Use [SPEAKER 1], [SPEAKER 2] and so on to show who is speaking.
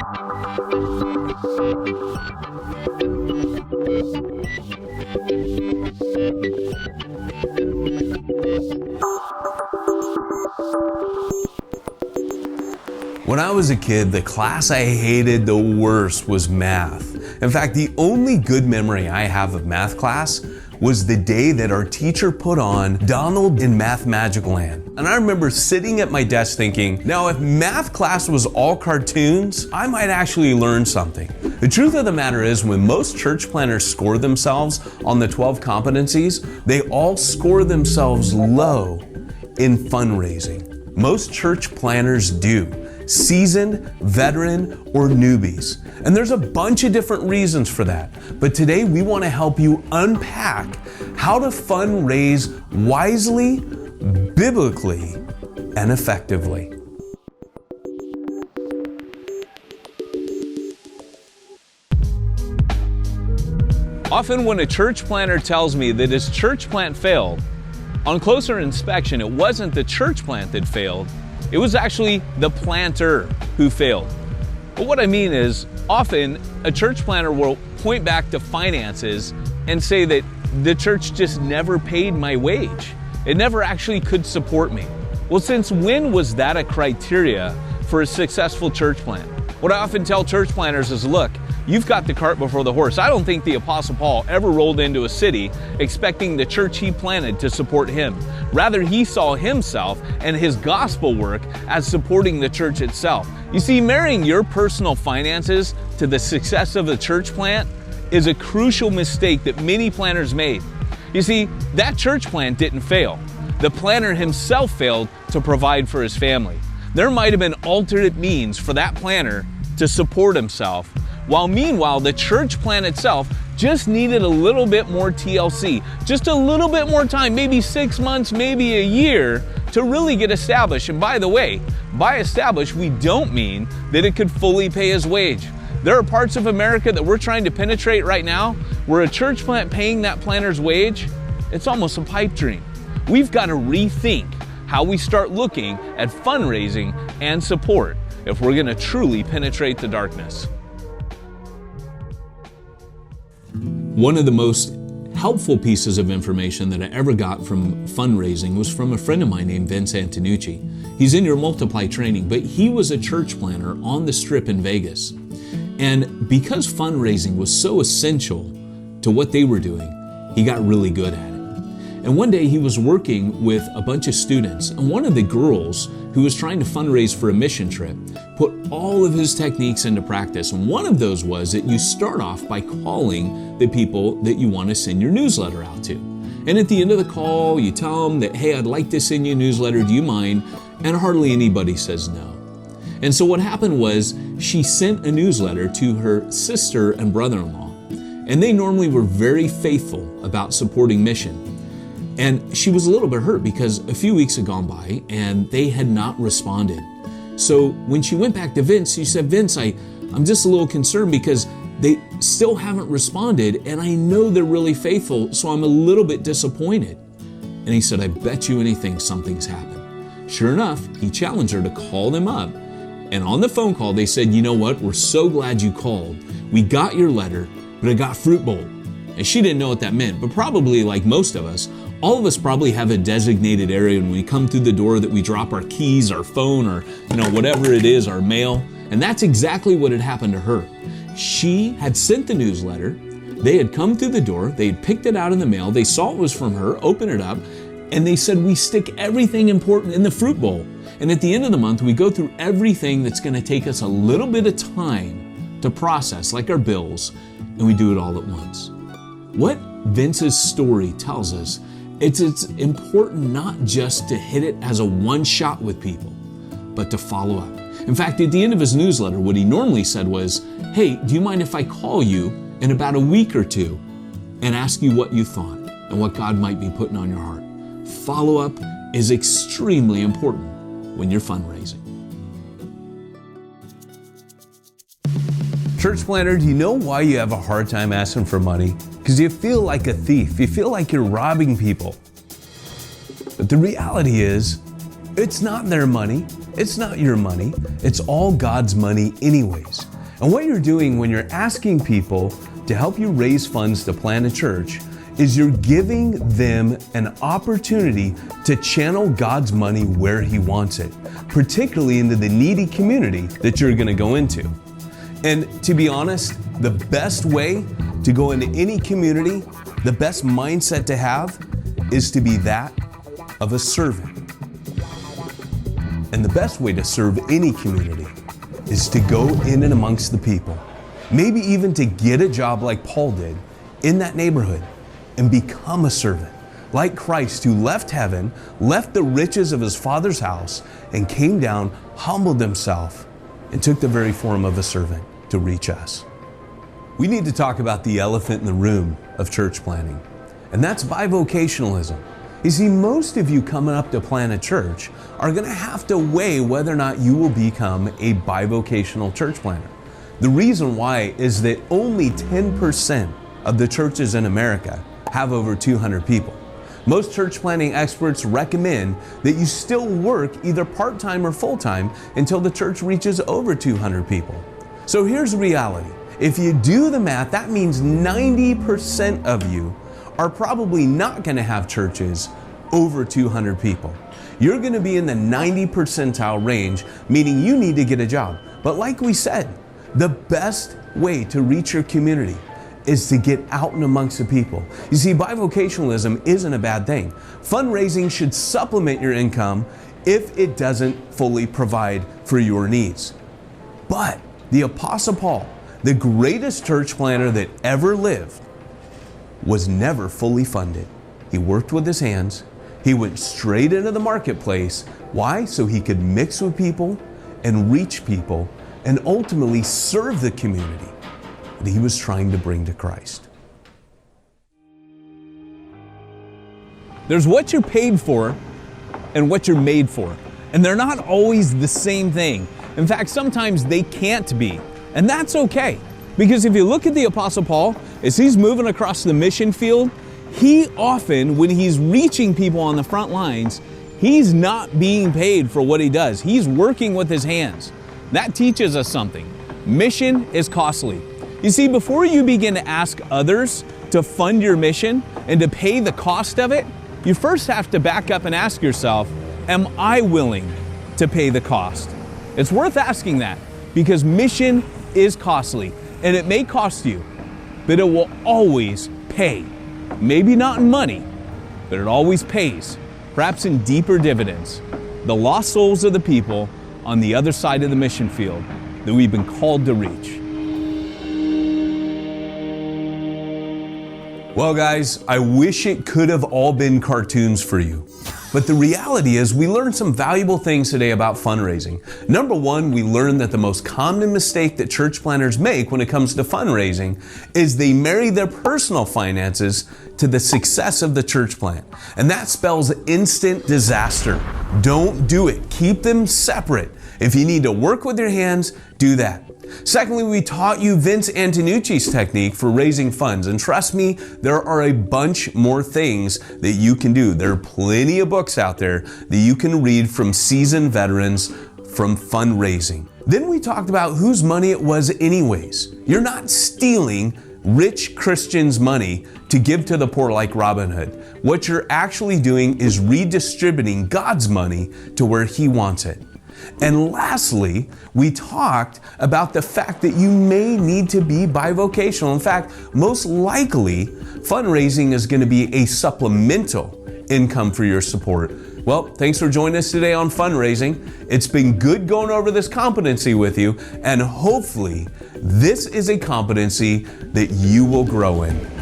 [SPEAKER 1] When I was a kid, the class I hated the worst was math. In fact, the only good memory I have of math class was the day that our teacher put on Donald in Math Magic Land. And I remember sitting at my desk thinking, now if math class was all cartoons, I might actually learn something. The truth of the matter is, when most church planners score themselves on the 12 competencies, they all score themselves low in fundraising. Most church planners do. Seasoned, veteran, or newbies. And there's a bunch of different reasons for that. But today we want to help you unpack how to fundraise wisely, biblically, and effectively.
[SPEAKER 2] Often when a church planner tells me that his church plant failed, on closer inspection, it wasn't the church plant that failed. It was actually the planter who failed. But what I mean is, often a church planner will point back to finances and say that the church just never paid my wage. It never actually could support me. Well, since when was that a criteria for a successful church plant? What I often tell church planners is, look, you've got the cart before the horse. I don't think the Apostle Paul ever rolled into a city expecting the church he planted to support him. Rather, he saw himself and his gospel work as supporting the church itself. You see, marrying your personal finances to the success of the church plant is a crucial mistake that many planners made. You see, that church plant didn't fail. The planner himself failed to provide for his family. There might have been alternate means for that planner to support himself, while meanwhile the church plant itself just needed a little bit more TLC, just a little bit more time, maybe 6 months, maybe a year, to really get established. And by the way, by established, we don't mean that it could fully pay his wage. There are parts of America that we're trying to penetrate right now where a church plant paying that planner's wage, it's almost a pipe dream. We've got to rethink how we start looking at fundraising and support if we're going to truly penetrate the darkness.
[SPEAKER 3] One of the most helpful pieces of information that I ever got from fundraising was from a friend of mine named Vince Antonucci. He's in your Multiply training, but he was a church planner on the Strip in Vegas. And because fundraising was so essential to what they were doing, he got really good at it. And one day he was working with a bunch of students, and one of the girls who was trying to fundraise for a mission trip put all of his techniques into practice. And one of those was that you start off by calling the people that you want to send your newsletter out to. And at the end of the call, you tell them that, hey, I'd like to send you a newsletter, do you mind? And hardly anybody says no. And so what happened was she sent a newsletter to her sister and brother-in-law. And they normally were very faithful about supporting mission. And she was a little bit hurt because a few weeks had gone by and they had not responded. So when she went back to Vince, she said, Vince, I'm just a little concerned because they still haven't responded and I know they're really faithful, so I'm a little bit disappointed. And he said, I bet you anything something's happened. Sure enough, he challenged her to call them up. And on the phone call, they said, you know what? We're so glad you called. We got your letter, but it got fruit bowl. And she didn't know what that meant, but probably like most of us, all of us probably have a designated area when we come through the door that we drop our keys, our phone, or whatever it is, our mail. And that's exactly what had happened to her. She had sent the newsletter. They had come through the door. They had picked it out in the mail. They saw it was from her, opened it up, and they said, we stick everything important in the fruit bowl. And at the end of the month, we go through everything that's going to take us a little bit of time to process, like our bills, and we do it all at once. What Vince's story tells us, it's important not just to hit it as a one shot with people, but to follow up. In fact, at the end of his newsletter, what he normally said was, hey, do you mind if I call you in about a week or two and ask you what you thought and what God might be putting on your heart? Follow up is extremely important when you're fundraising.
[SPEAKER 1] Church planner, do you know why you have a hard time asking for money? Because you feel like a thief. You feel like you're robbing people. But the reality is, it's not their money. It's not your money. It's all God's money anyways. And what you're doing when you're asking people to help you raise funds to plant a church is you're giving them an opportunity to channel God's money where He wants it, particularly into the needy community that you're going to go into. And to be honest, the best way to go into any community, the best mindset to have is to be that of a servant. And the best way to serve any community is to go in and amongst the people, maybe even to get a job like Paul did in that neighborhood and become a servant, like Christ, who left heaven, left the riches of His Father's house, and came down, humbled Himself, and took the very form of a servant to reach us. We need to talk about the elephant in the room of church planting, and that's bivocationalism. You see, most of you coming up to plant a church are going to have to weigh whether or not you will become a bivocational church planter. The reason why is that only 10% of the churches in America have over 200 people. Most church planting experts recommend that you still work either part-time or full-time until the church reaches over 200 people. So here's the reality. If you do the math, that means 90% of you are probably not going to have churches over 200 people. You're going to be in the 90 percentile range, meaning you need to get a job. But like we said, the best way to reach your community is to get out and amongst the people. You see, bivocationalism isn't a bad thing. Fundraising should supplement your income if it doesn't fully provide for your needs. But the Apostle Paul, the greatest church planter that ever lived, was never fully funded. He worked with his hands. He went straight into the marketplace. Why? So he could mix with people and reach people and ultimately serve the community that he was trying to bring to Christ.
[SPEAKER 2] There's what you're paid for and what you're made for. And they're not always the same thing. In fact, sometimes they can't be. And that's okay. Because if you look at the Apostle Paul, as he's moving across the mission field, he often, when he's reaching people on the front lines, he's not being paid for what he does. He's working with his hands. That teaches us something. Mission is costly. You see, before you begin to ask others to fund your mission and to pay the cost of it, you first have to back up and ask yourself, am I willing to pay the cost? It's worth asking that because mission is costly and it may cost you, but it will always pay. Maybe not in money, but it always pays, perhaps in deeper dividends. The lost souls of the people on the other side of the mission field that we've been called to reach.
[SPEAKER 1] Well, guys, I wish it could have all been cartoons for you. But the reality is we learned some valuable things today about fundraising. Number one, we learned that the most common mistake that church planners make when it comes to fundraising is they marry their personal finances to the success of the church plant. And that spells instant disaster. Don't do it. Keep them separate. If you need to work with your hands, do that. Secondly, we taught you Vince Antonucci's technique for raising funds. And trust me, there are a bunch more things that you can do. There are plenty of books out there that you can read from seasoned veterans from fundraising. Then we talked about whose money it was anyways. You're not stealing rich Christians' money to give to the poor like Robin Hood. What you're actually doing is redistributing God's money to where He wants it. And lastly, we talked about the fact that you may need to be bivocational. In fact, most likely, fundraising is going to be a supplemental income for your support. Well, thanks for joining us today on Fundraising. It's been good going over this competency with you, and hopefully, this is a competency that you will grow in.